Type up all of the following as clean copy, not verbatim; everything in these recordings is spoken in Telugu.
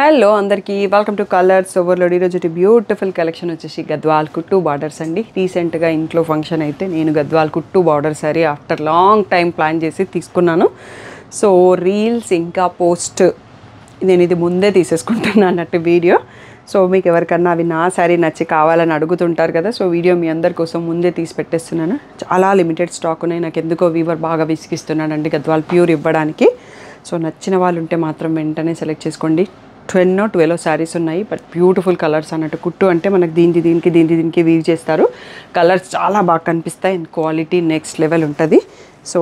హలో అందరికీ వెల్కమ్ టు కలర్స్ ఓవర్లోడ్. ఈరోజు బ్యూటిఫుల్ కలెక్షన్ వచ్చేసి గద్వాల్ కుట్టు బార్డర్స్ అండి. రీసెంట్గా ఇంట్లో ఫంక్షన్ అయితే నేను గద్వాల్ కుట్టు border sorry after long time plan చేసి తీసుకున్నాను. సో రీల్స్ ఇంకా పోస్ట్ నేను ఇది ముందే తీసేసుకుంటున్నాను అన్నట్టు వీడియో. సో మీకు ఎవరికన్నా అవి నా శారీ నచ్చి కావాలని అడుగుతుంటారు కదా, సో వీడియో మీ అందరి కోసం ముందే తీసి పెట్టేస్తున్నాను. చాలా లిమిటెడ్ స్టాక్ ఉన్నాయి. నాకు ఎందుకో వీవర్ బాగా విసిగిస్తున్నాడండి గద్వాల్ ప్యూర్ ఇవ్వడానికి. సో నచ్చిన వాళ్ళు ఉంటే మాత్రం వెంటనే సెలెక్ట్ చేసుకోండి. 12 శారీస్ ఉన్నాయి, బట్ బ్యూటిఫుల్ కలర్స్ అన్నట్టు. కుట్టు అంటే మనకు దీనికి వీవ్ చేస్తారు. కలర్స్ చాలా బాగా కనిపిస్తాయి అండ్ క్వాలిటీ నెక్స్ట్ లెవెల్ ఉంటుంది. సో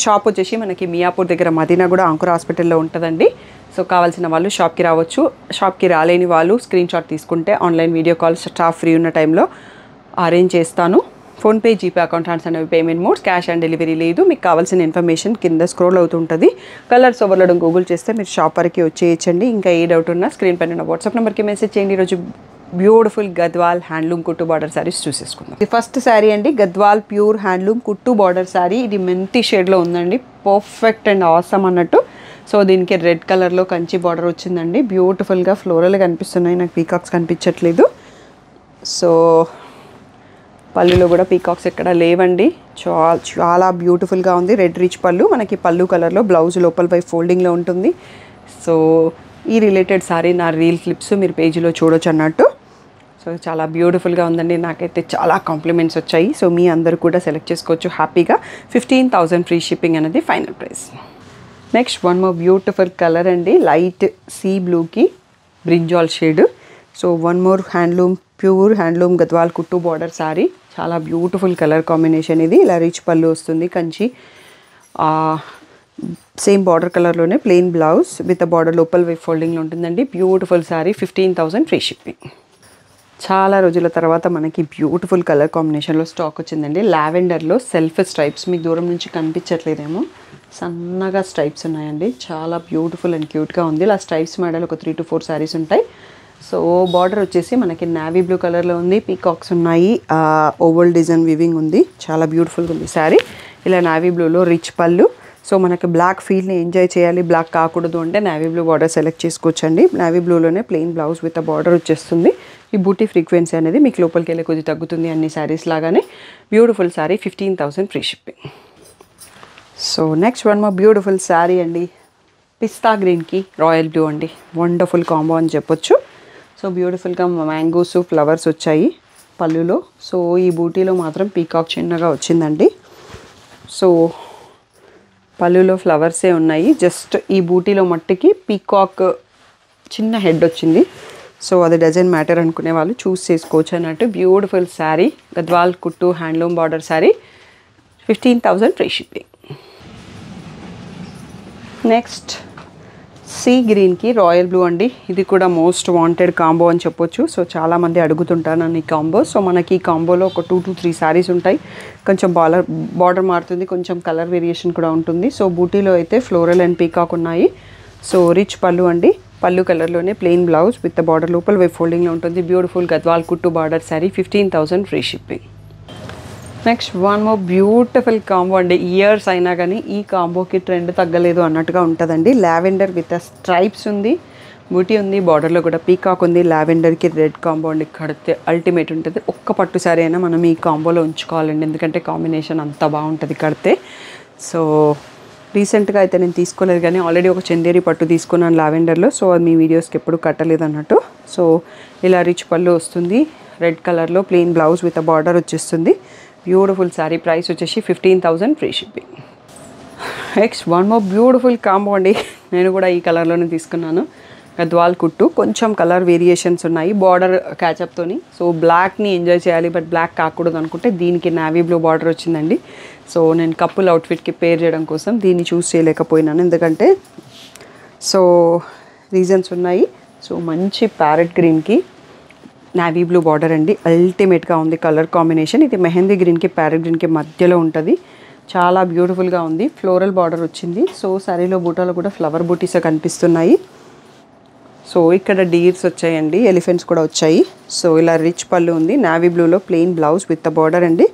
షాప్ వచ్చేసి మనకి మియాపూర్ దగ్గర మదీనాగూడ అంకుర్ హాస్పిటల్లో ఉంటుందండి. సో కావాల్సిన వాళ్ళు షాప్కి రావచ్చు. షాప్కి రాలేని వాళ్ళు స్క్రీన్ షాట్ తీసుకుంటే online video call staff free ఉన్న టైంలో అరేంజ్ చేస్తాను. ఫోన్పే, జీపే అకౌంట్ ట్రాన్స్ఫర్ అనేవి payment modes, cash on delivery లేదు. మీకు కావాల్సిన ఇన్ఫర్మేషన్ కింద స్క్రోల్ అవుతుంటుంది. కలర్స్ ఓవర్లోడ్ గూగుల్ చేస్తే మీరు షాప్ వరకు వచ్చేయచ్చండి. ఇంకా ఏ డౌట్ ఉన్నా స్క్రీన్ పైన వాట్సాప్ నెంబర్కి మెసేజ్ చేయండి. ఈరోజు బ్యూటిఫుల్ గద్వాల్ హ్యాండ్లూమ్ కుట్టు బార్డర్ శారీస్ చూసేసుకుందాం. ఇది ఫస్ట్ శారీ అండి, గద్వాల్ ప్యూర్ హ్యాండ్లూమ్ కుట్టు బార్డర్ శారీ. ఇది మెంతి షేడ్లో ఉందండి, పర్ఫెక్ట్ అండ్ ఆసమ్ అన్నట్టు. సో దీనికి రెడ్ కలర్లో కంచి బార్డర్ వచ్చిందండి. బ్యూటిఫుల్గా ఫ్లోరల్ కనిపిస్తున్నాయి, నాకు పీకాక్స్ కనిపించట్లేదు. సో పళ్ళులో కూడా పీకాక్స్ ఎక్కడ లేవండి. చాలా బ్యూటిఫుల్గా ఉంది. రెడ్ రిచ్ పళ్ళు, మనకి పళ్ళు కలర్లో, బ్లౌజ్ లోపల పై ఫోల్డింగ్లో ఉంటుంది. సో ఈ రిలేటెడ్ సారీ నా రీల్ క్లిప్స్ మీరు పేజీలో చూడొచ్చు అన్నట్టు. సో చాలా బ్యూటిఫుల్గా ఉందండి, నాకైతే చాలా కాంప్లిమెంట్స్ వచ్చాయి. సో మీ అందరూ కూడా సెలెక్ట్ చేసుకోవచ్చు హ్యాపీగా. 15,000 ఫ్రీ షిప్పింగ్ అనేది final price. Next one more beautiful colour అండి, లైట్ సీ బ్లూకి brinjal shade. So one more handloom, pure handloom Gadwal కుట్టు బార్డర్ శారీ. చాలా బ్యూటిఫుల్ కలర్ కాంబినేషన్ ఇది. ఇలా రిచ్ పళ్ళు వస్తుంది, కంచి సేమ్ బార్డర్ కలర్లోనే ప్లెయిన్ బ్లౌజ్ విత్ బార్డర్ లోపల వైపు ఫోల్డింగ్లో ఉంటుందండి. Beautiful sari, 15,000 free shipping. చాలా రోజుల తర్వాత మనకి బ్యూటిఫుల్ కలర్ కాంబినేషన్లో స్టాక్ వచ్చిందండి. లావెండర్లో సెల్ఫ్ స్ట్రైప్స్, మీకు దూరం నుంచి కనిపించట్లేదేమో, సన్నగా స్ట్రైప్స్ ఉన్నాయండి. చాలా బ్యూటిఫుల్ అండ్ క్యూట్గా ఉంది. ఇలా స్ట్రైప్స్ మోడల్ ఒక 3 to 4 శారీస్ ఉంటాయి. సో బార్డర్ వచ్చేసి మనకి నావీ బ్లూ కలర్లో ఉంది, పీకాక్స్ ఉన్నాయి, ఓవల్ డిజైన్ వివింగ్ ఉంది. చాలా బ్యూటిఫుల్గా ఉంది శారీ. ఇలా నావీ బ్లూలో రిచ్ పళ్ళు. సో మనకి బ్లాక్ ఫీల్ని ఎంజాయ్ చేయాలి, బ్లాక్ కాకూడదు అంటే నావీ బ్లూ బార్డర్ సెలెక్ట్ చేసుకోవచ్చండి. నావీ బ్లూలోనే ప్లెయిన్ బ్లౌజ్ విత్ బార్డర్ వచ్చేస్తుంది. ఈ బూటీ ఫ్రీక్వెన్సీ అనేది మీకు లోపలికి వెళ్ళే కొద్దిగా తగ్గుతుంది అన్ని శారీస్ లాగానే. Beautiful sari, 15,000 free shipping. So next one more beautiful sari అండి, పిస్తా గ్రీన్కి రాయల్ బ్లూ అండి. వండర్ఫుల్ కాంబో అని చెప్పొచ్చు. సో బ్యూటిఫుల్గా మ్యాంగోస్, ఫ్లవర్స్ వచ్చాయి పళ్ళులో. సో ఈ బూటీలో మాత్రం పీకాక్ చిన్నగా వచ్చిందండి. సో పళ్ళులో ఫ్లవర్సే ఉన్నాయి, జస్ట్ ఈ బూటీలో మట్టికి పీకాక్ చిన్న హెడ్ వచ్చింది. సో అది డజన్ మ్యాటర్ అనుకునే వాళ్ళు చూస్ చేసుకోవచ్చు అన్నట్టు. బ్యూటిఫుల్ శారీ, గద్వాల్ కుట్టు handloom border sari, 15,000 free shipping. Next sea గ్రీన్కి రాయల్ బ్లూ అండి. ఇది కూడా మోస్ట్ వాంటెడ్ కాంబో అని చెప్పొచ్చు. సో చాలామంది అడుగుతుంటారు నన్ను ఈ కాంబో. సో మనకి ఈ కాంబోలో ఒక 2 to 3 శారీస్ ఉంటాయి. కొంచెం బార్డర్ మారుతుంది, కొంచెం కలర్ వేరియేషన్ కూడా ఉంటుంది. సో బూటీలో అయితే ఫ్లోరల్ అండ్ పీకాక్ ఉన్నాయి. సో రిచ్ పళ్ళు అండి, పళ్ళు కలర్లోనే ప్లెయిన్ బ్లౌజ్ విత్ బార్డర్ లోపల వైపు ఫోల్డింగ్లో ఉంటుంది. బ్యూటిఫుల్ గద్వాల్ కుట్టు border sari, 15,000 free shipping. Next one more beautiful combo అండి. ఇయర్స్ అయినా కానీ ఈ కాంబోకి ట్రెండ్ తగ్గలేదు అన్నట్టుగా ఉంటుందండి. లావెండర్ విత్ స్ట్రైప్స్ ఉంది, బూటీ ఉంది, బార్డర్లో కూడా పీకాక్ ఉంది. లావెండర్కి రెడ్ కాంబో అండి, కడితే అల్టిమేట్ ఉంటుంది. ఒక్క పట్టు సారీ అయినా మనం ఈ కాంబోలో ఉంచుకోవాలండి, ఎందుకంటే కాంబినేషన్ అంత బాగుంటుంది కడితే. సో రీసెంట్గా అయితే నేను తీసుకోలేదు కానీ ఆల్రెడీ ఒక చందేరి పట్టు తీసుకున్నాను లావెండర్లో. సో అది మీ వీడియోస్కి ఎప్పుడు కట్టలేదు అన్నట్టు. సో ఇలా రిచ్ పళ్ళు వస్తుంది, రెడ్ కలర్లో ప్లెయిన్ బ్లౌజ్ విత్ బార్డర్ వచ్చేస్తుంది. బ్యూటిఫుల్ శారీ, ప్రైస్ వచ్చేసి 15,000 free shipping. Next one more beautiful combo అండి, నేను కూడా ఈ కలర్లోనే తీసుకున్నాను. గద్వాల్ కుట్టు, కొంచెం కలర్ వేరియేషన్స్ ఉన్నాయి బార్డర్ క్యాచప్తోని. సో బ్లాక్ని ఎంజాయ్ చేయాలి బట్ బ్లాక్ కాకూడదు అనుకుంటే దీనికి నావీ బ్లూ బార్డర్ వచ్చిందండి. సో నేను కపుల్ అవుట్ఫిట్కి పేర్ చేయడం కోసం దీన్ని చూస్ చేయలేకపోయినాను, ఎందుకంటే సో రీజన్స్ ఉన్నాయి. సో మంచి ప్యారెట్ గ్రీన్కి నావీ బ్లూ బార్డర్ అండి, అల్టిమేట్గా ఉంది కలర్ కాంబినేషన్. ఇది మెహందీ గ్రీన్కి ప్యారెట్ గ్రీన్కి మధ్యలో ఉంటుంది. చాలా బ్యూటిఫుల్గా ఉంది, ఫ్లోరల్ బార్డర్ వచ్చింది. సో శారీలో బూటాలో కూడా ఫ్లవర్ బూటీస్ కనిపిస్తున్నాయి. సో ఇక్కడ డీర్స్ వచ్చాయండి, ఎలిఫెంట్స్ కూడా వచ్చాయి. సో ఇలా రిచ్ పళ్ళు ఉంది, నావీ బ్లూలో ప్లెయిన్ బ్లౌజ్ విత్ బార్డర్ అండి.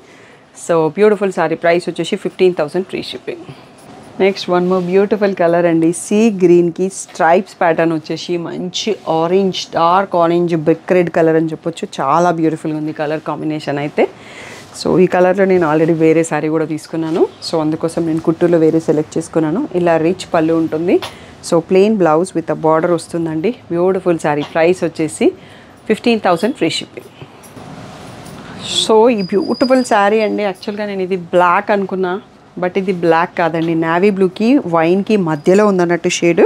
సో బ్యూటిఫుల్ శారీ, ప్రైస్ వచ్చేసి 15,000 free shipping. Next one more beautiful colour అండి, సీ గ్రీన్కి స్ట్రైప్స్ ప్యాటర్న్ వచ్చేసి మంచి orange, dark orange brick red colour అని చెప్పొచ్చు. చాలా బ్యూటిఫుల్గా ఉంది కలర్ కాంబినేషన్ అయితే. సో ఈ కలర్లో నేను ఆల్రెడీ వేరే శారీ కూడా తీసుకున్నాను. సో అందుకోసం నేను కుట్టూలో వేరే సెలెక్ట్ చేసుకున్నాను. ఇలా రిచ్ పళ్ళు ఉంటుంది. So plain blouse with a border వస్తుందండి. బ్యూటిఫుల్ శారీ. ప్రైస్ వచ్చేసి 15,000 ఫ్రీ షిప్పింగ్. సో ఈ బ్యూటిఫుల్ శారీ అండి, యాక్చువల్గా నేను ఇది బ్లాక్ అనుకున్నా, బట్ ఇది బ్లాక్ కాదండి, నావీ బ్లూకి వైన్కి మధ్యలో ఉందన్నట్టు షేడ్.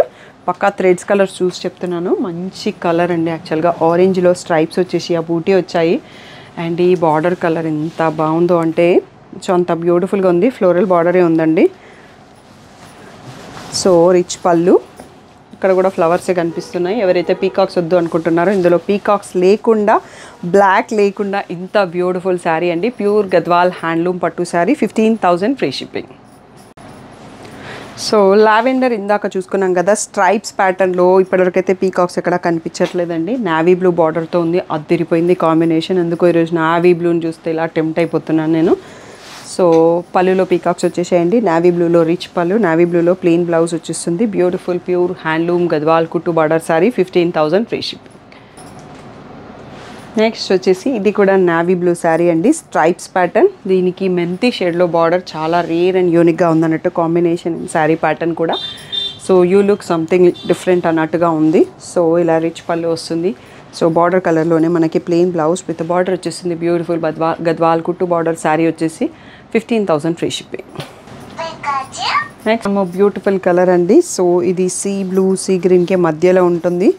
పక్కా థ్రెడ్స్ కలర్ చూసి చెప్తున్నాను. మంచి కలర్ అండి. యాక్చువల్గా ఆరెంజ్లో స్ట్రైప్స్ వచ్చేసి ఆ బూటీ వచ్చాయి. అండ్ ఈ బార్డర్ కలర్ ఎంత బాగుందో అంటే, సో అంత బ్యూటిఫుల్గా ఉంది. ఫ్లోరల్ బార్డరే ఉందండి. సో రిచ్ పళ్ళు, ఇక్కడ కూడా ఫ్లవర్సే కనిపిస్తున్నాయి. ఎవరైతే పీకాక్స్ వద్దు అనుకుంటున్నారో, ఇందులో పీకాక్స్ లేకుండా, బ్లాక్ లేకుండా ఇంత బ్యూటిఫుల్ శారీ అండి. ప్యూర్ గద్వాల్ హ్యాండ్లూమ్ పట్టు sari. 15,000 free shipping. So lavender ఇందాక చూసుకున్నాం కదా, స్ట్రైప్స్ ప్యాటర్న్లో. ఇప్పటివరకైతే పీకాక్స్ ఎక్కడ కనిపించట్లేదండి. నావీ బ్లూ బార్డర్తో ఉంది. అదిరిపోయింది కాంబినేషన్. ఎందుకో ఈరోజు నావీ బ్లూని చూస్తే ఇలా టెంప్ట్ అయిపోతున్నాను నేను. సో పళ్ళులో పీకాక్స్ వచ్చేసేయండి. నావీ బ్లూలో రిచ్ పళ్ళు, నావీ బ్లూలో ప్లెయిన్ బ్లౌజ్ వచ్చేస్తుంది. బ్యూటిఫుల్ ప్యూర్ హ్యాండ్లూమ్ గద్వాల్ కుట్టు border sari. 15,000 free shipping. Next వచ్చేసి ఇది కూడా నావీ బ్లూ శారీ అండి, స్ట్రైప్స్ ప్యాటర్న్. దీనికి మెంతి షేడ్లో బార్డర్ చాలా రేర్ అండ్ యూనిక్గా ఉందన్నట్టు కాంబినేషన్ శారీ ప్యాటర్న్ కూడా. So you look something different అన్నట్టుగా ఉంది. సో ఇలా రిచ్ పళ్ళు వస్తుంది. సో బార్డర్ కలర్లోనే మనకి ప్లెయిన్ బ్లౌజ్ విత్ బార్డర్ వచ్చేసింది. బ్యూటిఫుల్ గద్వాల్ కుట్టు బార్డర్ శారీ వచ్చేసి 15,000 free shipping. Next beautiful colour అండి. సో ఇది సీ బ్లూ, సీ గ్రీన్కి మధ్యలో ఉంటుంది.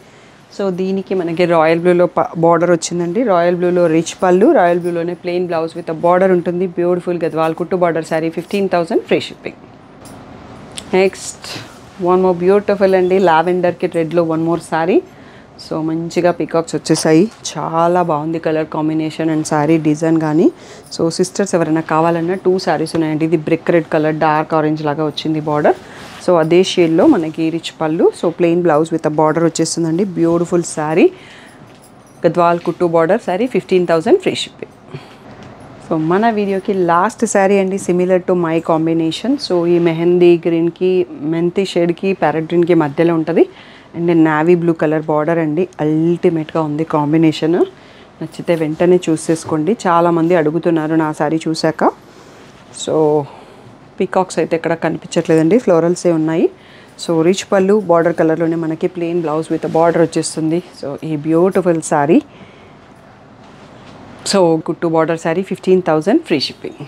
సో దీనికి మనకి రాయల్ బ్లూలో బార్డర్ వచ్చిందండి. రాయల్ బ్లూలో రిచ్ పళ్ళు, రాయల్ బ్లూలోనే ప్లెయిన్ బ్లౌజ్ విత్ బార్డర్ ఉంటుంది. బ్యూటిఫుల్ గద్వాల్ కుట్టు border sari. 15,000 free shipping. Next one more beautiful అండి, లావెండర్కి రెడ్లో వన్ మోర్ శారీ. సో మంచిగా పీకాక్స్ వచ్చేసాయి. చాలా బాగుంది colour combination and sari design కానీ. సో సిస్టర్స్ ఎవరైనా కావాలన్నా 2 శారీస్ ఉన్నాయండి. ఇది brick red colour, dark orange లాగా వచ్చింది బార్డర్. సో అదే షేడ్లో మనకి రిచ్ పళ్ళు. So plain blouse with border వచ్చేస్తుందండి. బ్యూటిఫుల్ శారీ, గద్వాల్ కుట్టు border sari. 15,000 free shipping. So మన వీడియోకి లాస్ట్ శారీ అండి, similar to my combination. So ఈ మెహందీ గ్రీన్కి, మెంతి షేడ్కి, ప్యారెట్ గ్రీన్కి మధ్యలో ఉంటుంది. And navy blue colour border అండి. అల్టిమేట్గా ఉంది కాంబినేషన్. నచ్చితే వెంటనే చూసేసుకోండి. చాలామంది అడుగుతున్నారు నా శారీ చూశాక. సో పీకాక్స్ అయితే ఎక్కడ కనిపించట్లేదండి, ఫ్లోరల్సే ఉన్నాయి. సో రిచ్ పళ్ళు, బార్డర్ కలర్లోనే మనకి ప్లెయిన్ బ్లౌజ్ విత్ బార్డర్ వచ్చేస్తుంది. సో ఈ బ్యూటిఫుల్ శారీ. సో కుట్టు border sari. 15,000 free shipping.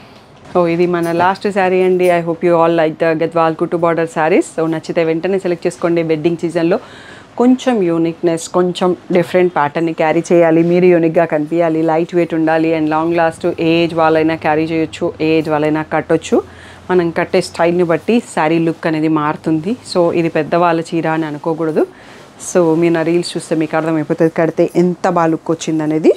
So ఇది మన లాస్ట్ శారీ అండి. I hope you all like the Gadwal కుట్టు బార్డర్ శారీస్. సో నచ్చితే వెంటనే సెలెక్ట్ చేసుకోండి. వెడ్డింగ్ సీజన్లో కొంచెం యూనిక్నెస్, కొంచెం డిఫరెంట్ ప్యాటర్న్ని క్యారీ చేయాలి, మీరు యూనిక్గా కనిపించాలి, లైట్ వెయిట్ ఉండాలి and long last. A age వాళ్ళైనా క్యారీ చేయొచ్చు, ఏ ఏజ్ వాళ్ళైనా కట్టొచ్చు. మనం కట్టే స్టైల్ని బట్టి శారీ లుక్ అనేది మారుతుంది. సో ఇది పెద్దవాళ్ళ చీర అని అనుకోకూడదు. సో మీరు నా రీల్స్ చూస్తే మీకు అర్థమైపోతుంది కడితే ఎంత బాగా లుక్ వచ్చింది అనేది.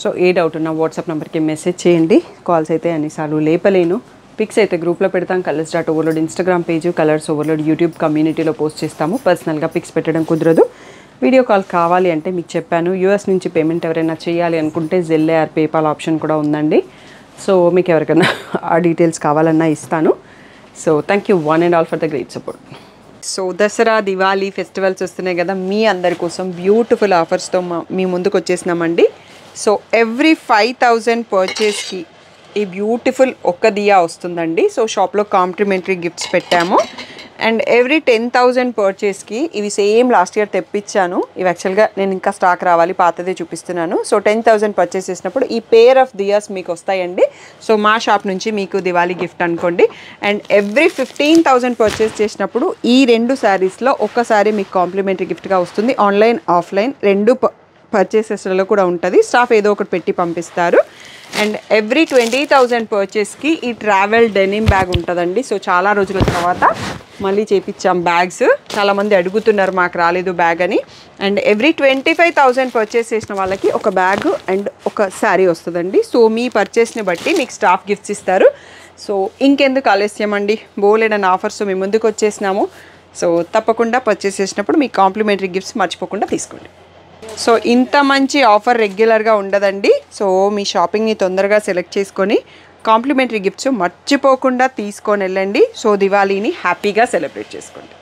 సో ఏ డౌట్ ఉన్నా వాట్సాప్ నెంబర్కి మెసేజ్ చేయండి. కాల్స్ అయితే అన్నిసార్లు లేపలేను. పిక్స్ అయితే గ్రూప్లో పెడతాం. Colours overload Instagram page, colours overload YouTube కమ్యూనిటీలో పోస్ట్ చేస్తాము. పర్సనల్గా పిక్స్ పెట్టడం కుదరదు. వీడియో కాల్ కావాలి అంటే మీకు చెప్పాను, యూఎస్ నుంచి పేమెంట్ ఎవరైనా చేయాలి అనుకుంటే జెల్లే ఆర్ పేపాల్ ఆప్షన్ కూడా ఉందండి. సో మీకు ఎవరికైనా ఆ డీటెయిల్స్ కావాలన్నా ఇస్తాను. So thank you one and all for the great support. So Dasara, Diwali festivals వస్తున్నాయి కదా, మీ అందరి కోసం బ్యూటిఫుల్ ఆఫర్స్తో మీ ముందుకు వచ్చేసినామండి. సో ఎవ్రీ 5,000 పర్చేస్కి ఈ బ్యూటిఫుల్ ఒక్క దియా వస్తుందండి. సో షాప్లో కాంప్లిమెంటరీ గిఫ్ట్స్ పెట్టాము. అండ్ ఎవ్రీ 10,000 పర్చేస్కి ఇవి సేమ్ లాస్ట్ ఇయర్ తెప్పించాను. ఇవి యాక్చువల్గా నేను ఇంకా స్టాక్ రావాలి, పాతదే చూపిస్తున్నాను. సో 10,000 పర్చేస్ చేసినప్పుడు ఈ పేర్ ఆఫ్ దియాస్ మీకు వస్తాయండి. సో మా షాప్ నుంచి మీకు దివాళీ గిఫ్ట్ అనుకోండి. అండ్ ఎవ్రీ 15,000 పర్చేస్ చేసినప్పుడు ఈ 2 శారీస్లో ఒక్కసారి మీకు కాంప్లిమెంటరీ గిఫ్ట్గా వస్తుంది. ఆన్లైన్, ఆఫ్లైన్ 2 పర్చేసెస్లలో కూడా ఉంటుంది. స్టాఫ్ ఏదో ఒకటి పెట్టి పంపిస్తారు. అండ్ ఎవ్రీ 20,000 పర్చేస్కి ఈ ట్రావెల్ డెనిమ్ బ్యాగ్ ఉంటుందండి. సో చాలా రోజుల తర్వాత మళ్ళీ చేపించాం బ్యాగ్స్. చాలామంది అడుగుతున్నారు మాకు రాలేదు బ్యాగ్ అని. అండ్ ఎవ్రీ 25,000 పర్చేస్ చేసిన వాళ్ళకి ఒక బ్యాగ్ అండ్ ఒక శారీ వస్తుందండి. సో మీ పర్చేస్ని బట్టి మీకు స్టాఫ్ గిఫ్ట్స్ ఇస్తారు. సో ఇంకెందుకు ఆలస్యం అండి, బోలెడన్ ఆఫర్స్ మీ ముందుకు వచ్చేసినాము. సో తప్పకుండా పర్చేస్ చేసినప్పుడు మీ కాంప్లిమెంటరీ గిఫ్ట్స్ మర్చిపోకుండా తీసుకోండి. సో ఇంత మంచి ఆఫర్ రెగ్యులర్గా ఉండదండి. సో మీ షాపింగ్ని తొందరగా సెలెక్ట్ చేసుకొని కాంప్లిమెంటరీ గిఫ్ట్స్ మర్చిపోకుండా తీసుకొని వెళ్ళండి. సో దివాళీని హ్యాపీగా సెలబ్రేట్ చేసుకోండి.